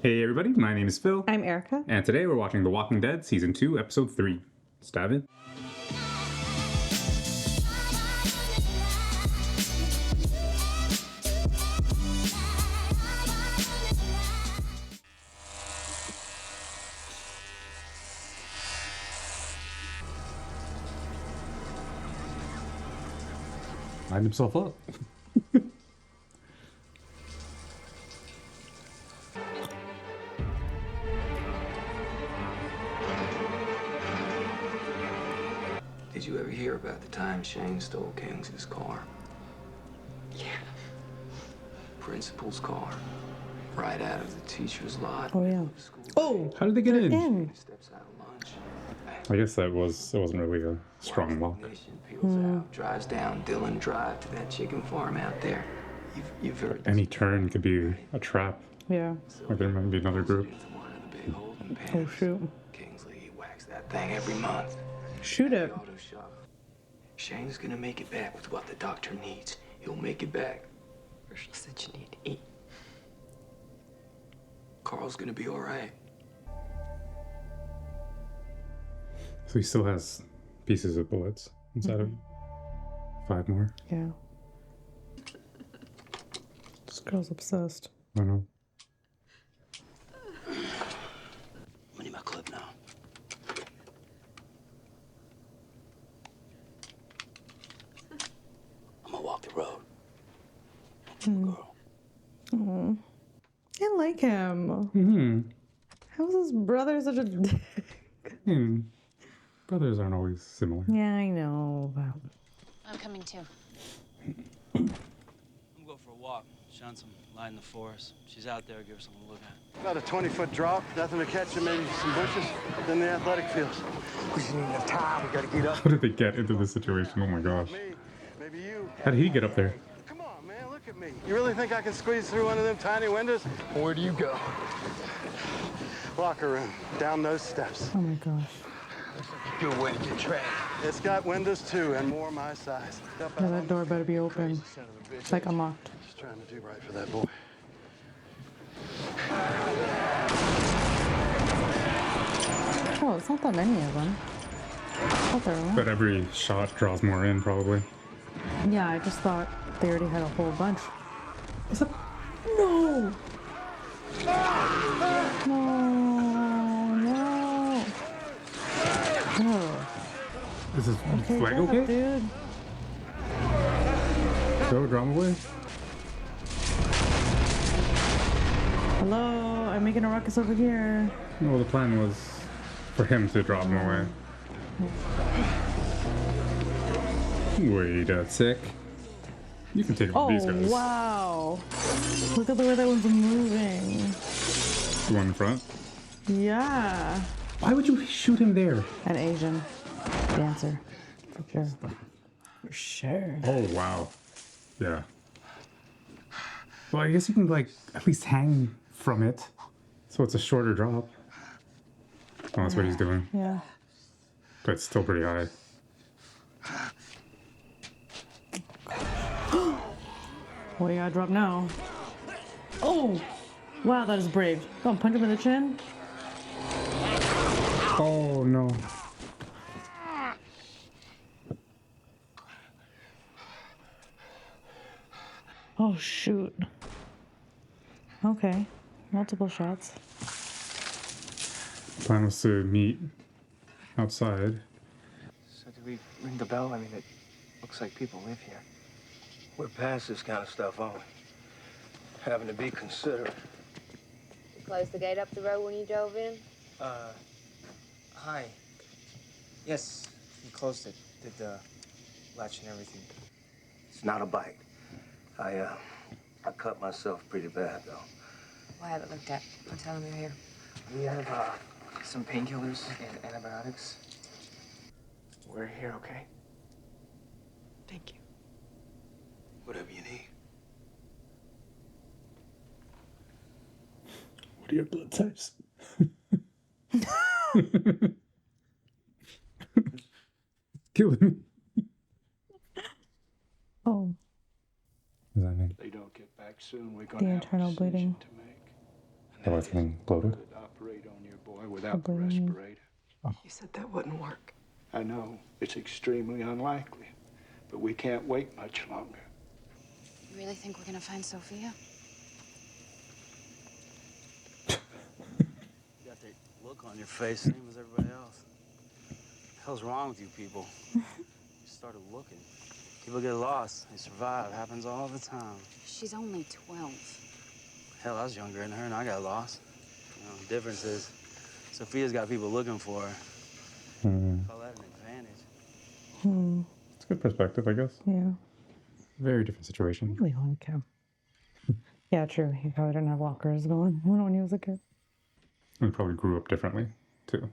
Hey everybody, my name is Phil. I'm Erika. And today we're watching The Walking Dead Season 2, Episode 3. Let's dive in. Lined himself up. Did you ever hear about the time Shane stole Kings's car? Yeah. Principal's car. Right out of the teacher's lot. Oh, yeah. Oh! How did they get in? Steps out of lunch. I guess it wasn't really a strong walk. Peels out, drives down Dillon Drive to that chicken farm out there. You've heard Any turn could be a trap. Yeah. Or there might be another group. Oh, shoot. Kingsley whacks that thing every month. Shoot it. Auto shop. Shane's gonna make it back with what the doctor needs. He'll make it back. Herschel said you need to eat. Carl's gonna be all right. So he still has pieces of bullets inside of him. 5 more. Yeah. This girl's obsessed. I don't know. I need my clip now. I'm gonna walk the road. Girl. Oh. I like him. Mm-hmm. How's his brother such a dick? Brothers aren't always similar. Yeah, I know. But... I'm coming too. I'm going for a walk. Shine some light in the forest. She's out there, give her something to look at. About a 20-foot drop, nothing to catch him, maybe some bushes, then the athletic fields. We just need enough time, we gotta get up. How did they get into this situation? Oh my gosh. Me, maybe you. How did he get up there? Come on, man, look at me. You really think I can squeeze through one of them tiny windows? Where do you go? Locker room, down those steps. Oh my gosh. Looks like a good way to get trained. It's got windows too, and more my size. Yeah, that door better be open. Son of a bitch. It's like unlocked. Just trying to do right for that boy. Oh, it's not that many of them. I thought there were. But every shot draws more in, probably. Yeah, I just thought they already had a whole bunch. Is it? No! No! No! Oh. Is his Okay, flag get up, okay? dude. Go, drama away. Hello, I'm making a ruckus over here. No, the plan was for him to drop him away. Wait a sec. You can take on these Oh, guys. wow. Look at the way that one's moving. The one in front. Yeah. Why would you shoot him there? An Asian dancer. For sure. For sure. Oh, wow. Yeah. Well, I guess you can, like, at least hang from it. So it's a shorter drop. Oh, that's what he's doing. Yeah. But it's still pretty high. What do you gotta drop now? Oh! Wow, that is brave. Go on, punch him in the chin. Oh, no. Oh, shoot. Okay. Multiple shots. The plan was to meet outside. So do we ring the bell? I mean, it looks like people live here. We're past this kind of stuff, aren't we? Having to be considerate. You closed the gate up the road when you drove in? Hi. Yes, we closed it. Did the latch and everything. It's not a bite. I cut myself pretty bad, though. Well, I haven't looked at. I'll tell him you're here. We have some painkillers and antibiotics. We're here, okay? Thank you. Whatever you need. What are your blood types? Killing me. Oh. What does that mean? They don't get back soon. We're The internal bleeding. to make. That was getting bloated. Operate on your boy without the respirator. You said that wouldn't work. I know it's extremely unlikely, but we can't wait much longer. You really think we're gonna find Sophia? You got that look on your face, same as everybody else. What the hell's wrong with you people? You started looking. People get lost. They survive. Happens all the time. She's only 12. Hell, I was younger than her, and I got lost. You know, the difference is, Sophia's got people looking for her. Call that an advantage. It's a good perspective, I guess. Yeah. Very different situation. Really like him. Yeah, true. He probably didn't have walkers going when he was a kid. And probably grew up differently, too.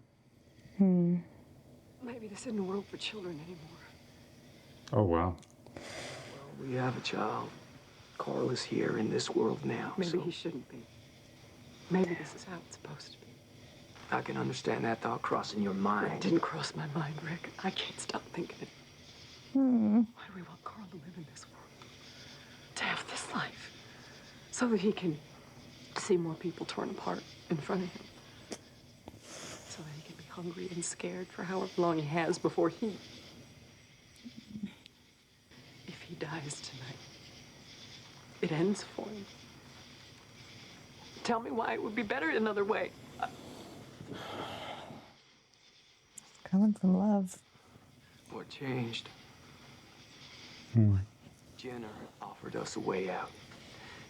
Maybe this isn't a world for children anymore. Oh, wow. We have a child. Carl is here in this world now. Maybe he shouldn't be. Maybe this is how it's supposed to be. I can understand that thought crossing your mind. It didn't cross my mind, Rick. I can't stop thinking it. Why do we want Carl to live in this world? To have this life. So that he can see more people torn apart in front of him. So that he can be hungry and scared for however long he has before he... If he dies tonight, it ends for him. Tell me why it would be better another way. Coming from love. What changed? Jenner offered us a way out.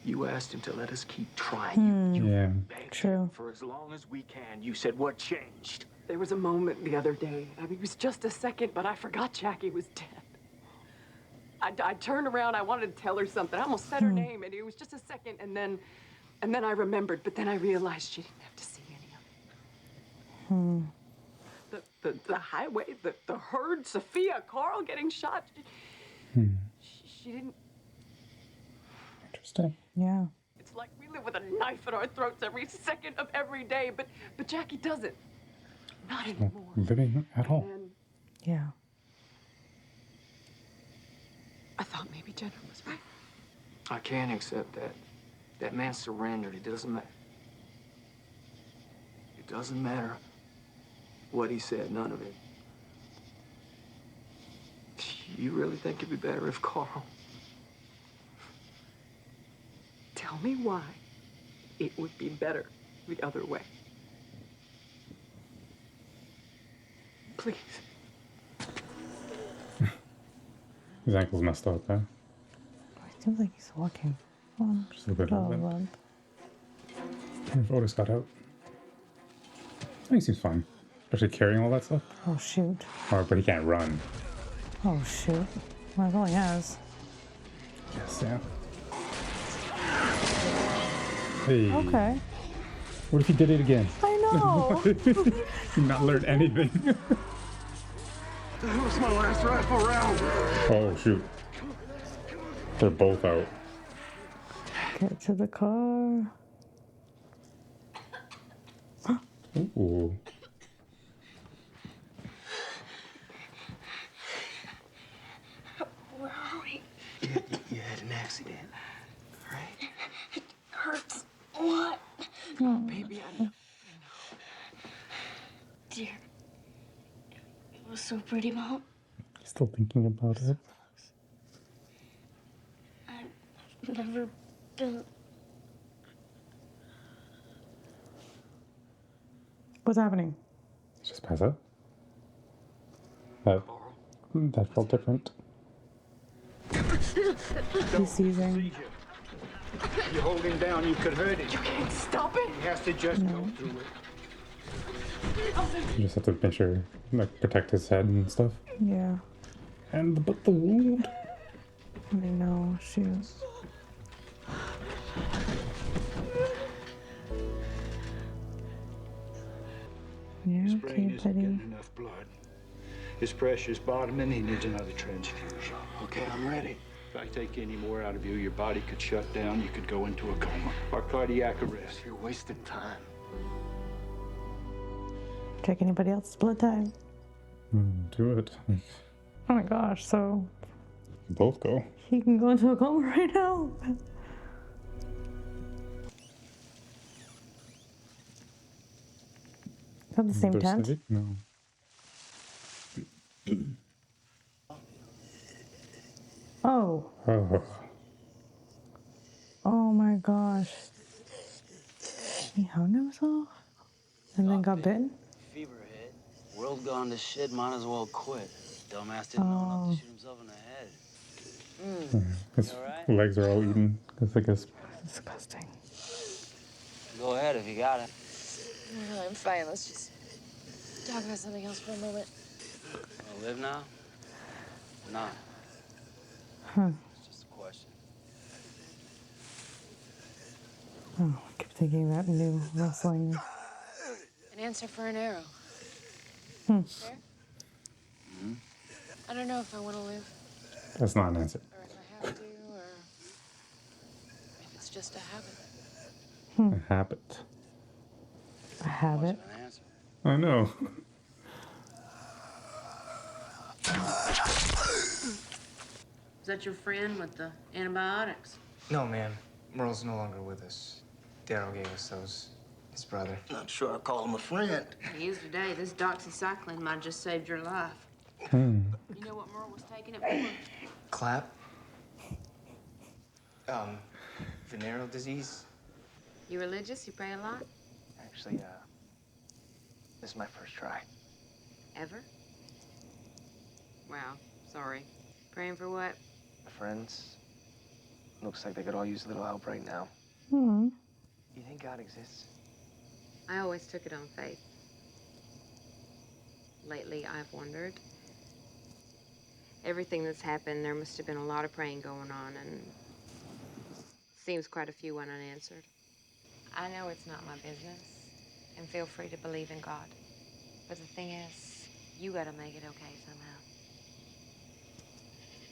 You asked him to let us keep trying. You Yeah. begged True. for as long as we can. You said, what changed? There was a moment the other day. I mean, it was just a second, but I forgot Jackie was dead. I turned around, I wanted to tell her something. I almost said her name, and it was just a second, and then I remembered, but then I realized she didn't have to see any of it. The highway, the herd, Sophia, Carl getting shot. She didn't. Interesting. Yeah. It's like we live with a knife in our throats every second of every day, but Jackie doesn't. Not anymore. Living at all. And Yeah. I thought maybe Jenner was right. I can't accept that. That man surrendered. It doesn't matter. It doesn't matter what he said, none of it. You really think it'd be better if Carl... Tell me why it would be better the other way. Please. His ankle's messed up, huh? It seems like he's walking. Just a little bit of limp. limp. I wonder if Otis got out. I think he seems fine. Especially carrying all that stuff. Oh, shoot. But he can't run. Oh, shoot. Well, that's all he has. Yes, yeah. Hey. Okay. What if he did it again? I know. Did not learn anything. That was my last rifle round. Oh, shoot. They're both out. Get to the car. Ooh. Where are we? You had an accident, right? It hurts. What? Baby, I know. Dear. It was so pretty, Mom. Still thinking about it. I've never been... What's happening? Just pass out. That felt different. He's seizing. You hold him down, you could hurt him. You can't stop it. He has to just go through it. You just have to make sure, like, protect his head and stuff. Yeah. But the wound. I know. Shoot. Yeah, His okay, brain isn't buddy. getting enough blood. His pressure's bottoming. He needs another transfusion. Okay, I'm ready. If I take any more out of you, your body could shut down. You could go into a coma or cardiac arrest. You're wasting time. Check anybody else's blood type. Do it. Oh my gosh, so Both go. he can go into a coma right now. that the same Other tent? side? No. Oh. Oh. Oh my gosh. He hung himself? And then got bitten? Fever hit. World gone to shit, might as well quit. Dumbass didn't know enough to shoot himself in the head. His You all right? legs are all eaten. It's like a Disgusting. Go ahead if you got it. No, I'm fine. Let's just talk about something else for a moment. Wanna live now? Or not? Huh. It's just a question. Oh, I keep thinking that new wrestling. An answer for an arrow. Hmm. Fair? I don't know if I want to live, That's not an answer. or if I have to, or if it's just a habit. A habit. A habit. Much of an answer. I know. Is that your friend with the antibiotics? No, ma'am. Merle's no longer with us. Daryl gave us those. His brother. Not sure I call him a friend. He is today. This doxycycline might have just saved your life. Hmm. You know what Merle was taking it for? Clap. Venereal disease. You religious? You pray a lot? Actually, this is my first try. Ever? Wow. Sorry. Praying for what? My friends. Looks like they could all use a little help right now. Hmm. You think God exists? I always took it on faith. Lately, I've wondered. Everything that's happened, there must have been a lot of praying going on, and seems quite a few went unanswered. I know it's not my business, and feel free to believe in God. But the thing is, you gotta make it okay somehow.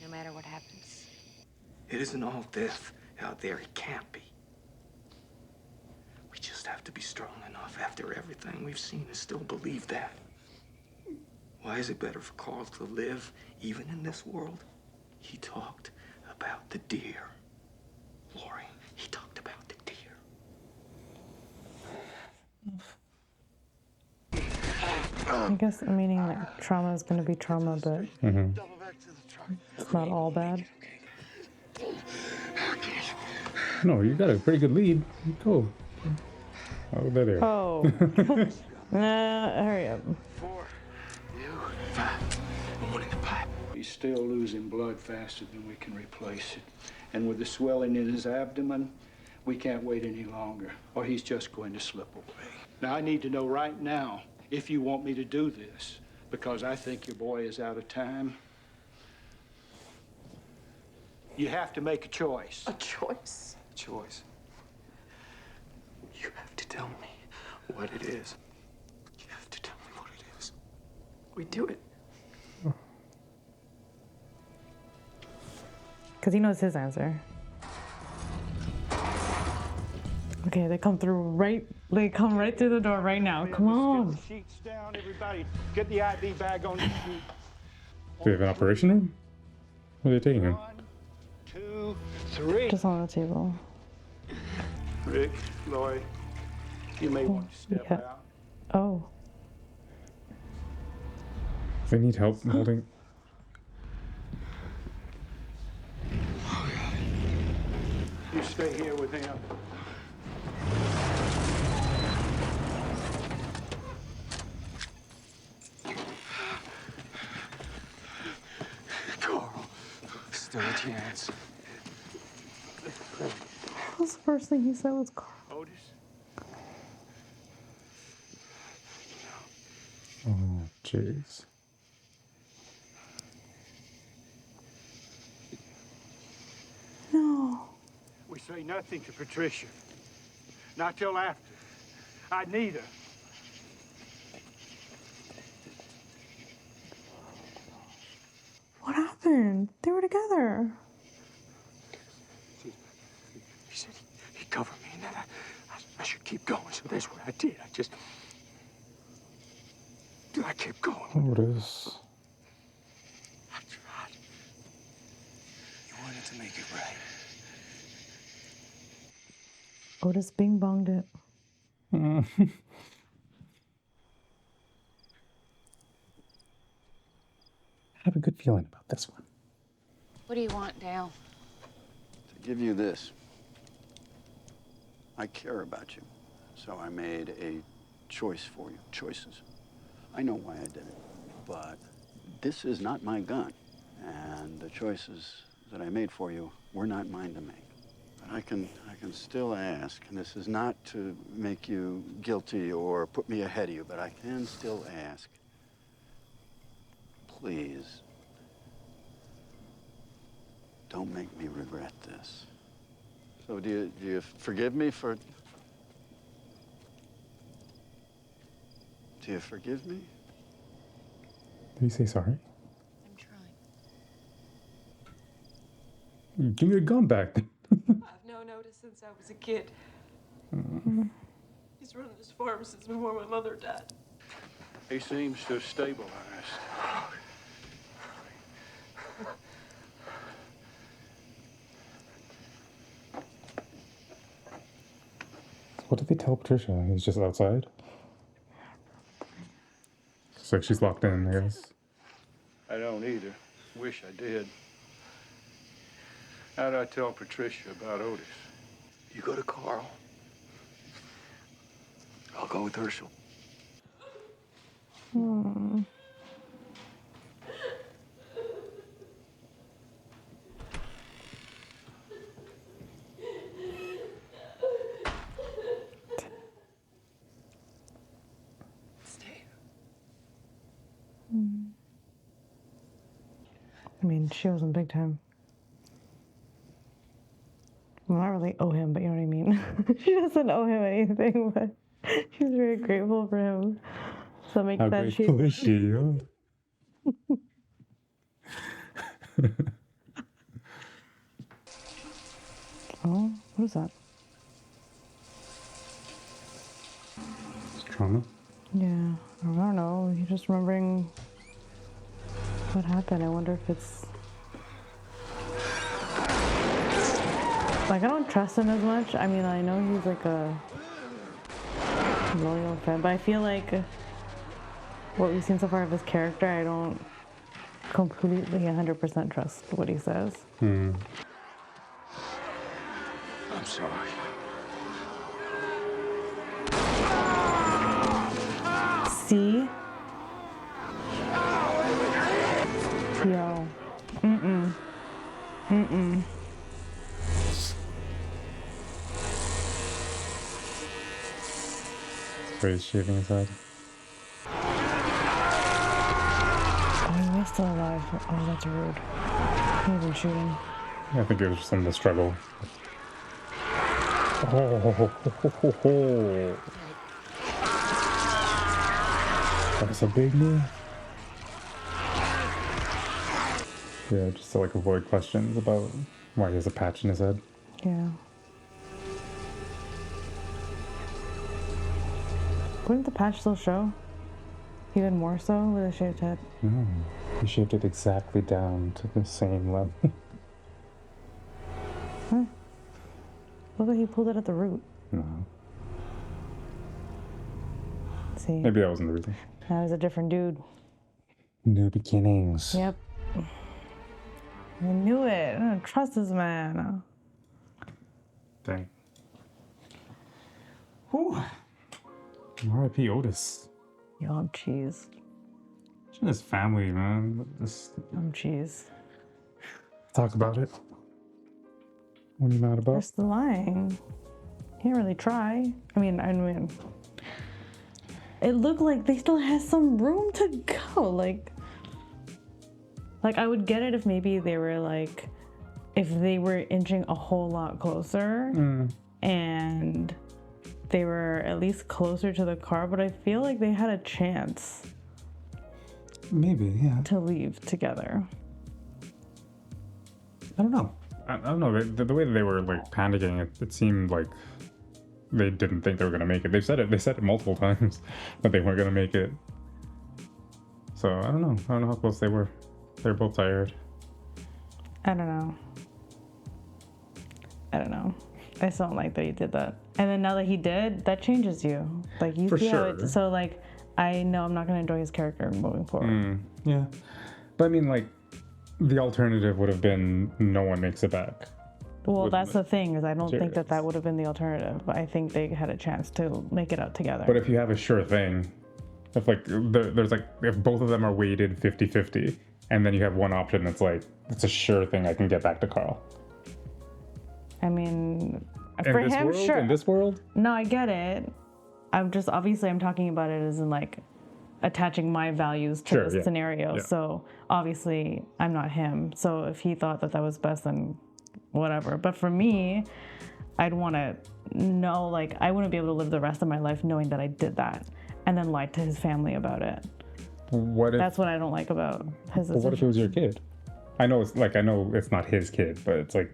No matter what happens. It isn't all death out there. It can't be. We just have to be strong enough after everything we've seen to still believe that. Why is it better for Carl to live, even in this world? He talked about the deer. Lori, he talked about the deer. I guess meaning like trauma is going to be trauma, but it's not all bad. No, you got a pretty good lead. Go. Oh, there. Oh. Hurry up. 4, 5. One in the pipe. He's still losing blood faster than we can replace it. And with the swelling in his abdomen, we can't wait any longer, or he's just going to slip away. Now, I need to know right now if you want me to do this, because I think your boy is out of time. You have to make a choice. A choice? Choice. You have to tell me what it is. You have to tell me what it is. We do it. Because he knows his answer. Okay, they come through right. They come right through the door right now. Come on. Get the sheets down, everybody. Get the IV bag on the sheet. Do they have an operation room? Where are they taking him? 1, 2, 3. Just on the table. Rick, Lori, you may want to step Yeah. out. Oh. They need help holding. You stay here with him. Carl, still a chance. What was the first thing he said was Carl? Otis? Oh, jeez. No. We say nothing to Patricia. Not till after. I need her. What happened? They were together. He said he'd cover me and that I should keep going, so that's what I did. I kept going. Otis. I tried. You wanted to make it right. Otis bing bonged it. have a good feeling about this one. What do you want, Dale? To give you this. I care about you, so I made a choice for you. Choices. I know why I did it, but this is not my gun, and the choices that I made for you were not mine to make. But I can still ask, and this is not to make you guilty or put me ahead of you, but I can still ask. Please, don't make me regret this. So do you forgive me for... Do you forgive me? Did he say sorry? I'm trying. Give me the gun back. I've known Otis since I was a kid. He's run this farm since before my mother died. He seems to have stabilized. What did they tell Patricia? He's just outside? It's like she's locked in, I guess. I don't either. Wish I did. How'd I tell Patricia about Otis? You go to Carl. I'll go with Herschel. I mean, she wasn't big time. Well, not really owe him, but you know what I mean. She doesn't owe him anything, but she's very grateful for him. So it makes How sense. grateful is she? Oh, what is that? It's trauma. Yeah, I don't know. He's just remembering what happened. I wonder if it's like, I don't trust him as much. I mean, I know he's like a loyal friend, but I feel like what we've seen so far of his character, I don't completely 100% trust what he says. I'm sorry. See? Yo. So he's shaving his head. Oh, he was still alive. Oh, that's rude. He wasn't shooting. I think it was just some of the struggle. Oh, that's a big move. Yeah, just to like avoid questions about why he has a patch in his head. Yeah. Wouldn't the patch still show? Even more so with a shaved head? No, he shaved it exactly down to the same level. Huh? Look like he pulled it at the root. No. Let's see. Maybe that wasn't the reason. That was a different dude. New beginnings. Yep. I knew it. I don't trust this man. Dang. Whew. R.I.P. Otis. Yo, I'm cheese. And his family, man. Just I'm cheese. talk about it. What are you mad about? Where's the lying? Can't really try. I mean, it looked like they still had some room to go. Like I would get it if maybe they were like, if they were inching a whole lot closer and they were at least closer to the car, but I feel like they had a chance. Maybe, yeah. To leave together. I don't know. I don't know. The way that they were like panicking, it seemed like they didn't think they were gonna make it. They said it multiple times that they weren't gonna make it. So I don't know. I don't know how close they were. They're both tired. I don't know. I still don't like that he did that. And then now that he did, that changes you. Like you For see sure. how so like I know I'm not gonna enjoy his character moving forward. Yeah. But I mean, like, the alternative would have been no one makes it back. Well, that's the thing, is I don't think Serious. that would have been the alternative. I think they had a chance to make it out together. But if you have a sure thing, if like there's like if both of them are weighted 50-50, and then you have one option that's like it's a sure thing I can get back to Carl. I mean, In for this him, world? sure. In this world? No, I get it. I'm talking about it as in like attaching my values to Sure, this yeah. scenario. Yeah. So obviously I'm not him. So if he thought that was best, then whatever. But for me, I'd want to know, like, I wouldn't be able to live the rest of my life knowing that I did that and then lied to his family about it. That's what I don't like about his decision. What if it was your kid? I know it's not his kid, but it's like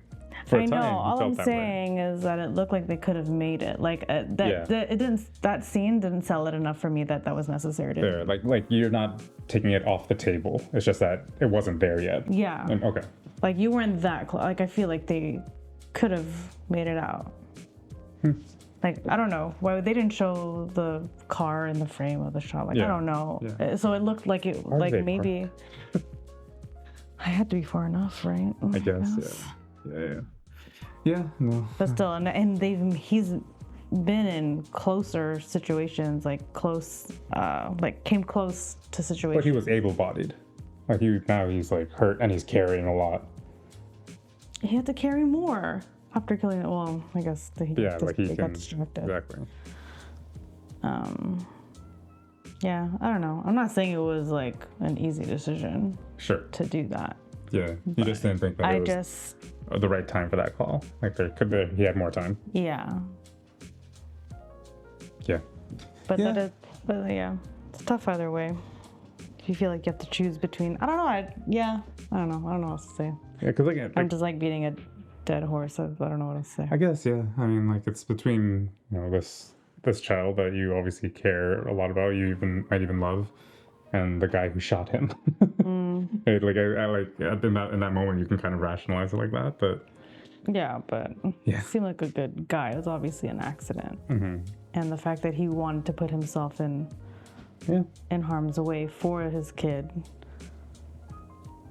for a I time know. you All felt I'm that way. saying is that it looked like they could have made it. Like that scene didn't sell it enough for me that was necessary to. There, like you're not taking it off the table. It's just that it wasn't there yet. Yeah. Okay. Like you weren't that close. Like I feel like they could have made it out. Like I don't know why they didn't show the car in the frame of the shot. Like I don't know. Yeah. So it looked like it. Like maybe. I had to be far enough, right? I guess. Yeah. No. But still, and he's been in closer situations, like came close to situations. But he was able-bodied. Like now he's like hurt and he's carrying a lot. He had to carry more after killing it. Well, I guess he got distracted. Exactly. Yeah, I don't know. I'm not saying it was like an easy decision. Sure. To do that. Yeah, you just didn't think that it was the right time for that call. Like he had more time. Yeah. Yeah. But it's tough either way. If you feel like you have to choose between, I don't know. I don't know. I don't know what else to say. Yeah, because like I'm just like beating a dead horse. I don't know what else to say. I guess, yeah. I mean, like it's between this child that you obviously care a lot about, you might even love, and the guy who shot him. I in that moment you can kind of rationalize it like that, but he seemed like a good guy. It was obviously an accident, and the fact that he wanted to put himself in harm's way for his kid.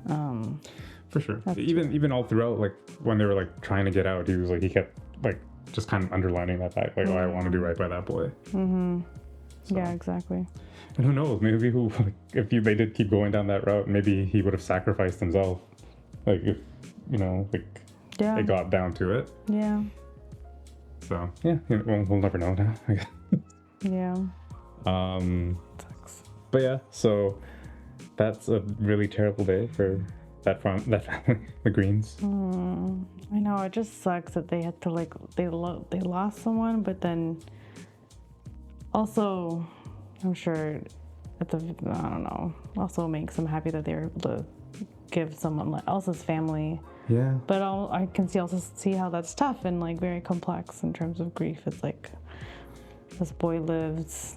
For sure. Even all throughout, like when they were like trying to get out, he kept like just kind of underlining that fact, like, I want to do right by that boy. So. Yeah, exactly. And who knows? Maybe if they did keep going down that route, maybe he would have sacrificed himself. Like if it got down to it. Yeah. So we'll never know now. I guess. Yeah. Sucks. But yeah, so that's a really terrible day for that family, the Greens. I know, it just sucks that they had to they lost someone, but then also I'm sure I don't know, also makes them happy that they were able to give someone else's family. Yeah. But I can also see how that's tough and like very complex in terms of grief. It's like this boy lives.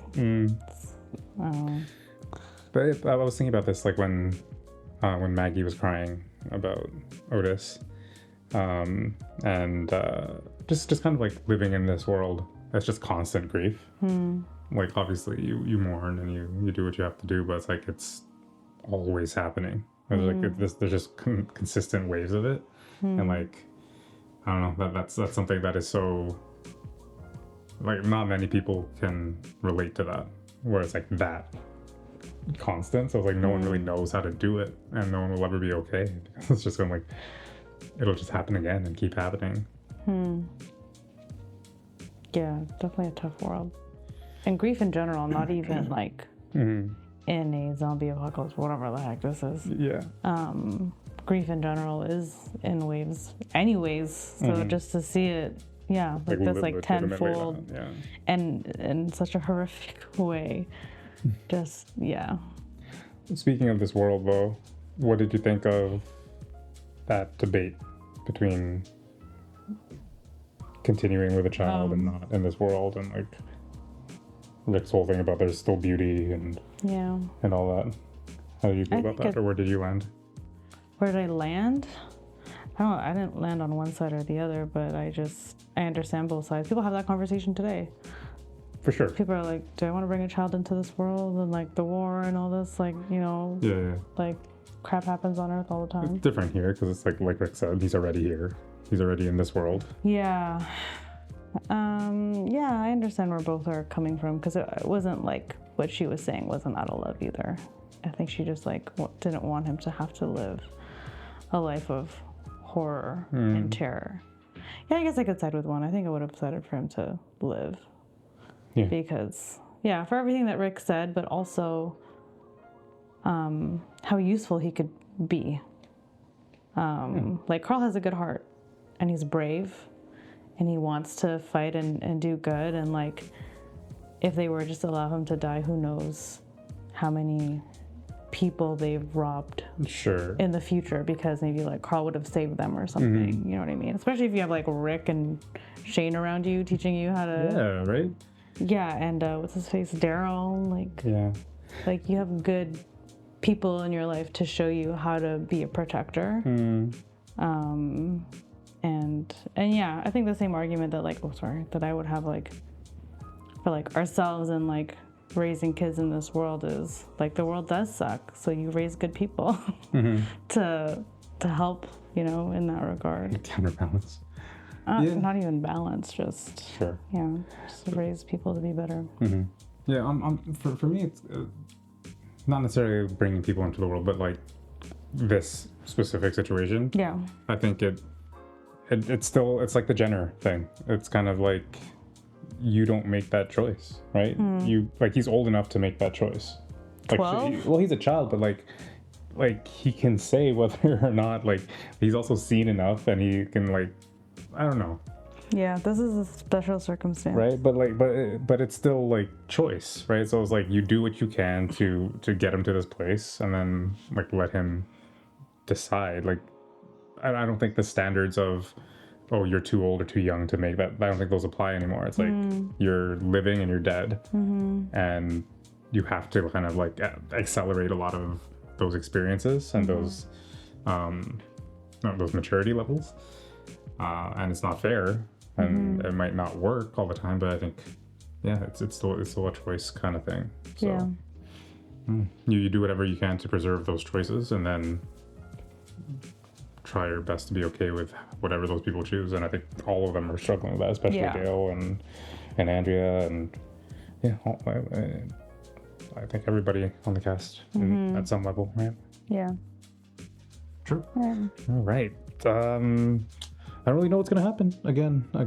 But I was thinking about this like when Maggie was crying about Otis, and just kind of like living in this world that's just constant grief. Like obviously you mourn and you do what you have to do, but it's like it's always happening. There's just consistent waves of it, and like I don't know, that's something that is so like not many people can relate to that, where it's like that constant. So it's like no one really knows how to do it, and no one will ever be okay because it's just gonna it'll just happen again and keep happening. Yeah, definitely a tough world. And grief in general, not even like in a zombie apocalypse, whatever the heck this is. Yeah. Grief in general is in waves anyways. So just to see it, this like tenfold and in such a horrific way. Just, Speaking of this world though, what did you think of that debate between continuing with a child and not in this world, and like Rick's whole thing about there's still beauty and all that? How did you feel about that, or where did you land? Where did I land? I didn't land on one side or the other, but I understand both sides. People have that conversation today. For sure. People are like, do I want to bring a child into this world and like the war and all this, like, Yeah. like crap happens on Earth all the time. It's different here because it's like Rick said, he's already here. He's already in this world. Yeah. Yeah, I understand where both are coming from because it wasn't like what she was saying wasn't out of love either. I think she just like didn't want him to have to live a life of horror and terror. Yeah, I guess I could side with one. I think I would have decided for him to live. Yeah. Because, yeah, for everything that Rick said, but also how useful he could be. Like, Carl has a good heart, and he's brave, and he wants to fight and do good, and, like, if they were just to allow him to die, who knows how many people they've robbed in the future, because maybe, like, Carl would have saved them or something, you know what I mean? Especially if you have, like, Rick and Shane around you, teaching you how to... Yeah, right? Yeah, and what's his face? Daryl, like... Yeah. Like, you have good people in your life to show you how to be a protector. And yeah, I think the same argument that like, that I would have like for like ourselves and like raising kids in this world is like the world does suck. So you raise good people to help, you know, in that regard. Counterbalance. Not even balance, just just raise people to be better. Yeah, for me, it's not necessarily bringing people into the world, but like this specific situation. Yeah. I think it's still, it's like the Jenner thing. It's kind of like you don't make that choice, right? You like, he's old enough to make that choice. Like, 12? well, he's a child, but like he can say whether or not, like, he's also seen enough, and he can, like, I don't know. Yeah, this is a special circumstance. Right, but it's still like choice, right? So it's like you do what you can to get him to this place, and then like let him decide. Like, I don't think the standards of, oh, you're too old or too young to make that, I don't think those apply anymore. It's like you're living and you're dead, and you have to kind of like accelerate a lot of those experiences and those maturity levels, and it's not fair. And it might not work all the time, but I think, yeah, it's still a choice kind of thing. So you do whatever you can to preserve those choices, and then try your best to be okay with whatever those people choose. And I think all of them are struggling with that, especially Dale and Andrea, and I think everybody on the cast at some level, right? Yeah. True. Yeah. All right. I don't really know what's going to happen. Again, I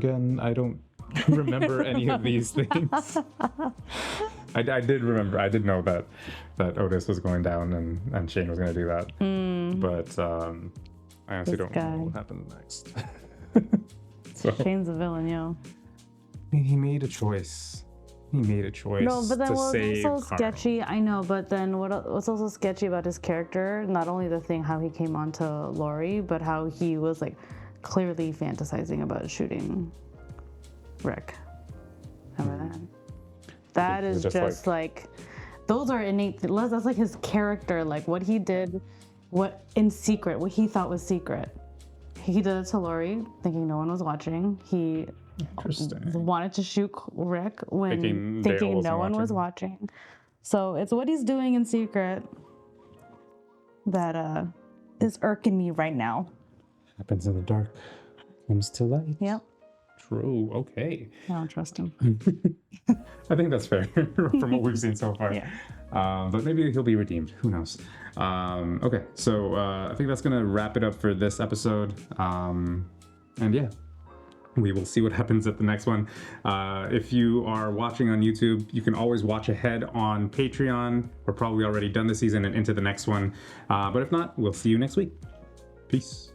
don't remember any of these things. I did remember. I did know that Otis was going down and Shane was going to do that. But I honestly don't know what happens next. So, Shane's a villain, yo. He made a choice. No, but then what's also Carl. sketchy, I know, but then what's also sketchy about his character, not only the thing how he came on to Lori, but how he was like clearly fantasizing about shooting Rick. Remember that? That is just like those are innate. That's like his character, like what he did, what in secret, what he thought was secret. He did it to Lori, thinking no one was watching. He wanted to shoot Rick when thinking no one was watching. So it's what he's doing in secret that is irking me right now. Happens in the dark, comes to light. Yep. True. Okay. I don't trust him. I think that's fair from what we've seen so far. Yeah. But maybe he'll be redeemed. Who knows? Okay, so I think that's gonna wrap it up for this episode. And yeah, we will see what happens at the next one. If you are watching on YouTube, you can always watch ahead on Patreon. We're probably already done this season and into the next one. But if not, we'll see you next week. Peace.